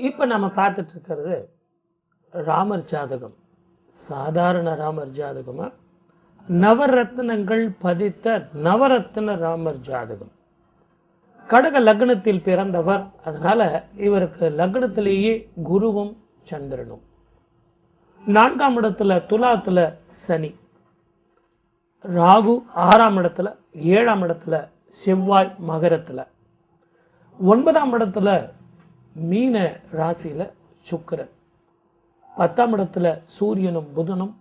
இப்ப நம்ம பார்த்துட்டு இருக்கிறது ராமர் ஜாதகம். சாதாரண ராமர் ஜாதகமா, நவரத்னங்கள் பதித்த நவரத்ன ராமர் ஜாதகம். கடக லக்னத்தில் பிறந்தவர், அதனால இவருக்கு லக்னத்திலேயே குருவும் சந்திரனும். 4ஆம் இடத்துல துலாத்துல சனி, ராகு 6ஆம் இடத்துல, 7ஆம் இடத்துல செவ்வாய் மகரத்துல, 9ஆம் இடத்துல மீன ராசியில சுக்கிரன், 10ஆம் இடத்துல சூரியனும் புதனும்,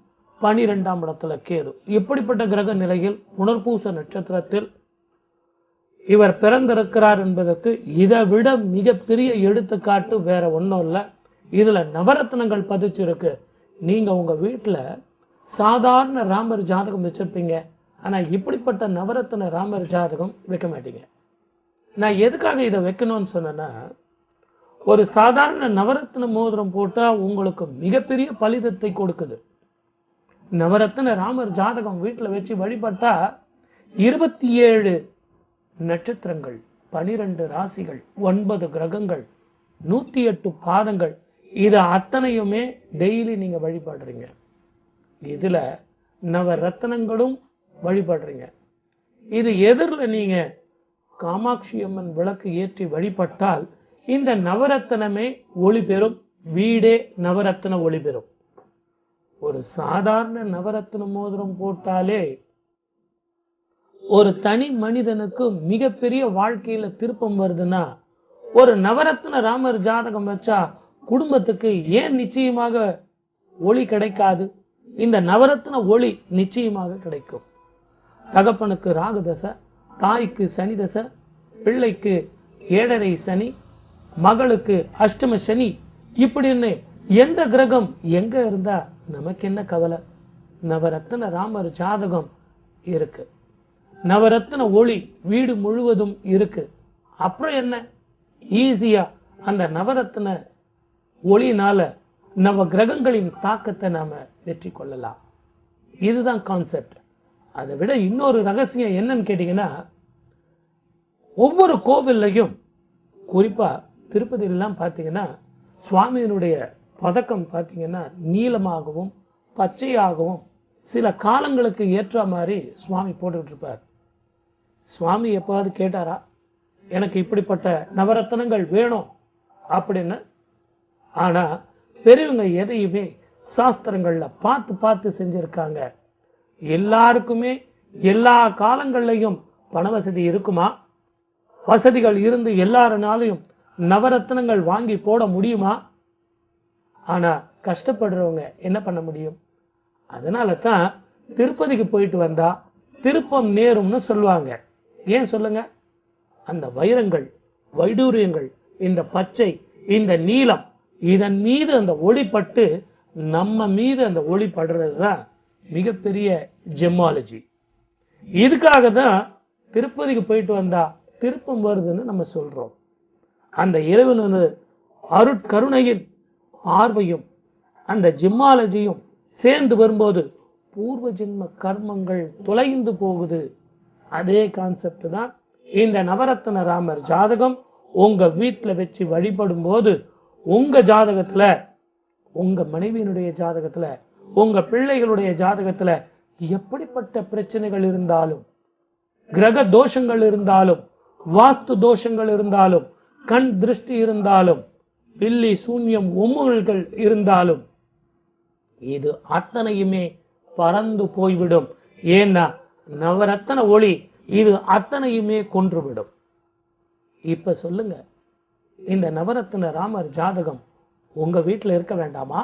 12ஆம் இடத்துல கேது. இப்படிப்பட்ட கிரக நிலையில் புனர்பூச நட்சத்திரத்தில் இவர் பிறந்திருக்கிறார் என்பதற்கு இதை விட மிகப்பெரிய எடுத்துக்காட்டு வேற ஒன்றும் இல்லை. இதுல நவரத்னங்கள் பதிச்சிருக்கு. நீங்க உங்க வீட்டுல சாதாரண ராமர் ஜாதகம் வச்சிருப்பீங்க, ஆனா இப்படிப்பட்ட நவரத்ன ராமர் ஜாதகம் வைக்க மாட்டீங்க. நான் எதுக்காக இதை வைக்கணும்னு சொன்னேன்னா, ஒரு சாதாரண நவரத்ன மோதிரம் போட்டா உங்களுக்கு மிகப்பெரிய பலிதத்தை கொடுக்குது. நவரத்ன ராமர் ஜாதகம் வீட்டுல வச்சு வழிபட்டா 27 நட்சத்திரங்கள், 12 ராசிகள், 9 கிரகங்கள், 108 பாதங்கள், இது அத்தனையுமே டெய்லி நீங்க வழிபடுறீங்க. இதுல நவரத்னங்களும் வழிபடுறீங்க. இது எதிரில் நீங்க காமாட்சி அம்மன் விளக்கு ஏற்றி வழிபட்டால் இந்த நவரத்னமே ஒளி பெறும், வீடே நவரத்ன ஒளி பெறும். ஒரு சாதாரண நவரத்ன மோதிரம் போட்டாலே ஒரு தனி மனிதனுக்கு மிகப்பெரிய வாழ்க்கையில திருப்பம் வருதுன்னா, ஒரு நவரத்ன ராமர் ஜாதகம் வச்சா குடும்பத்துக்கு ஏன் நிச்சயமாக ஒளி கிடைக்காது? இந்த நவரத்ன ஒளி நிச்சயமாக கிடைக்கும். தகப்பனுக்கு ராகு தசை, தாய்க்கு சனி தசை, பிள்ளைக்கு 7.5 சனி, மகளுக்கு அஷ்டம சனி, இப்படின்னு எந்த கிரகம் எங்க இருந்தா நமக்கு என்ன கவலை? நவரத்ன ராமர் ஜாதகம் இருக்கு, நவரத்ன ஒளி வீடு முழுவதும் இருக்கு. அப்புறம் என்ன, ஈஸியா அந்த நவரத்ன ஒளினால நவ கிரகங்களின் தாக்கத்தை நாம வெற்றி கொள்ளலாம். இதுதான் கான்செப்ட். அதை விட இன்னொரு ரகசியம் என்னன்னு கேட்டீங்கன்னா, ஒவ்வொரு கோவில்லையும், குறிப்பா திருப்பதியெல்லாம் பார்த்தீங்கன்னா, சுவாமியினுடைய பதக்கம் பார்த்தீங்கன்னா நீலமாகவும் பச்சையாகவும் சில காலங்களுக்கு ஏற்ற மாதிரி சுவாமி போட்டுக்கிட்டு இருப்பார். சுவாமி எப்பாவது கேட்டாரா எனக்கு இப்படிப்பட்ட நவரத்னங்கள் வேணும் அப்படின்னு? ஆனா பெரியவங்க எதையுமே சாஸ்திரங்கள்ல பார்த்து பார்த்து செஞ்சிருக்காங்க. எல்லாருக்குமே எல்லா காலங்கள்லையும் பண வசதி இருக்குமா? வசதிகள் இருந்து எல்லாருனாலையும் நவரத்னங்கள் வாங்கி போட முடியுமா? ஆனா கஷ்டப்படுறவங்க என்ன பண்ண முடியும்? அதனால தான் திருப்பதிக்கு போயிட்டு வந்தா திருப்பம் நேரும்னு சொல்லுவாங்க. ஏன் சொல்லுங்க? அந்த வைரங்கள், வைடூரியங்கள், இந்த பச்சை, இந்த நீலம், இதன் மீது அந்த ஒளி பட்டு நம்ம மீது அந்த ஒளி படுறதுதான் மிகப்பெரிய ஜெமாலஜி. இதுக்காக தான் திருப்பதிக்கு போயிட்டு வந்தா திருப்பம் வருதுன்னு நம்ம சொல்றோம். அந்த இறைவன் அருட்கருணையின் பார்வையும் அந்த ஜெமாலஜியும் சேர்ந்து வரும்போது பூர்வ ஜென்ம கர்மங்கள் தொலைந்து போகுது. அதே கான்செப்ட் தான் இந்த நவரத்ன ராமர் ஜாதகம். உங்க வீட்டுல வச்சு வழிபடும் போது உங்க ஜாதகத்துல, உங்க மனைவியினுடைய ஜாதகத்துல, உங்க பிள்ளைகளுடைய ஜாதகத்துல எப்படிப்பட்ட பிரச்சனைகள் இருந்தாலும், கிரக தோஷங்கள் இருந்தாலும், வாஸ்து தோஷங்கள் இருந்தாலும், கண் திருஷ்டி இருந்தாலும், பில்லி சூன்யம் ஒமுகல்கள் இருந்தாலும், இது அத்தனையுமே பறந்து போய்விடும். ஏன்னா நவரத்ன ஒளி இது அத்தனையுமே கொன்றுவிடும். இப்ப சொல்லுங்க, இந்த நவரத்ன ராமர் ஜாதகம் உங்க வீட்டுல இருக்க வேண்டாமா?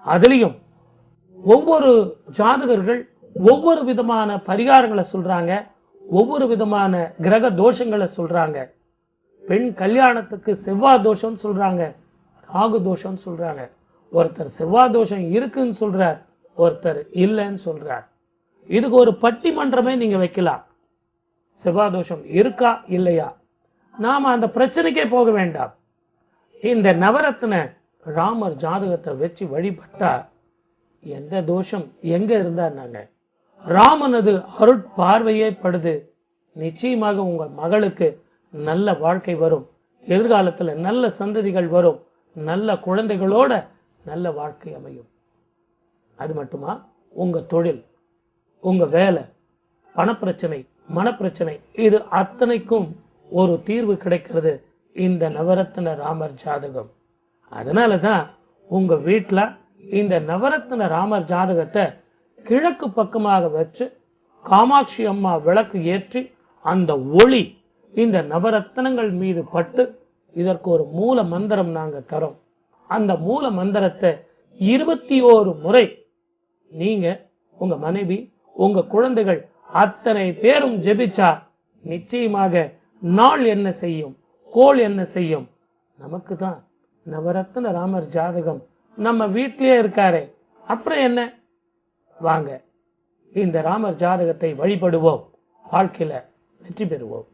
அதுலயும் ஒவ்வொரு ஜாதகர்கள் ஒவ்வொரு விதமான பரிகாரங்களை சொல்றாங்க, ஒவ்வொரு விதமான கிரக தோஷங்களை சொல்றாங்க. பெண் கல்யாணத்துக்கு செவ்வாய் தோஷம் சொல்றாங்க, ராகு தோஷம் சொல்றாங்க. ஒருத்தர் செவ்வாய் தோஷம் இருக்குன்னு சொல்றார், ஒருத்தர் இல்லைன்னு சொல்றார். இதுக்கு ஒரு பட்டிமன்றமே நீங்க வைக்கலாம். செவ்வாதோஷம் இருக்கா இல்லையா? நாம அந்த பிரச்சனைக்கே போக வேண்டாம். இந்த நவரத்ன ராமர் ஜாதகத்தை வச்சு வழிபட்டா எந்த தோஷம் எங்க இருந்தாங்க, ராமனது அருட்பார்வையே படுது. நிச்சயமாக உங்க மகளுக்கு நல்ல வாழ்க்கை வரும். எதிர்காலத்துல நல்ல சந்ததிகள் வரும். நல்ல குழந்தைகளோட நல்ல வாழ்க்கை அமையும். அது மட்டுமா, உங்க தொழில், உங்க வேலை, பணப்பிரச்சனை, மனப்பிரச்சனை, இது அத்தனைக்கும் ஒரு தீர்வு கிடைக்கிறது இந்த நவரத்ன ராமர் ஜாதகம். அதனாலதான் உங்க வீட்டுல இந்த நவரத்ன ராமர் ஜாதகத்தை கிழக்கு பக்கமாக வச்சு காமாட்சி அம்மா விளக்கு ஏற்றி அந்த ஒளி இந்த நவரத்னங்கள் மீது பட்டு, இதற்கு ஒரு மூல மந்திரம் நாங்க தரோம். அந்த மூல மந்திரத்தை 21 முறை நீங்க, உங்க மனைவி, உங்க குழந்தைகள் அத்தனை பேரும் ஜெபிச்சா நிச்சயமாக நாள் என்ன செய்யும், கோள் என்ன செய்யும், நமக்கு தான் நவரத்ன ராமர் ஜாதகம் நம்ம வீட்டிலேயே இருக்காரே, அப்புறம் என்ன? வாங்க இந்த ராமர் ஜாதகத்தை வழிபடுவோம், வாழ்க்கையில வெற்றி பெறுவோம்.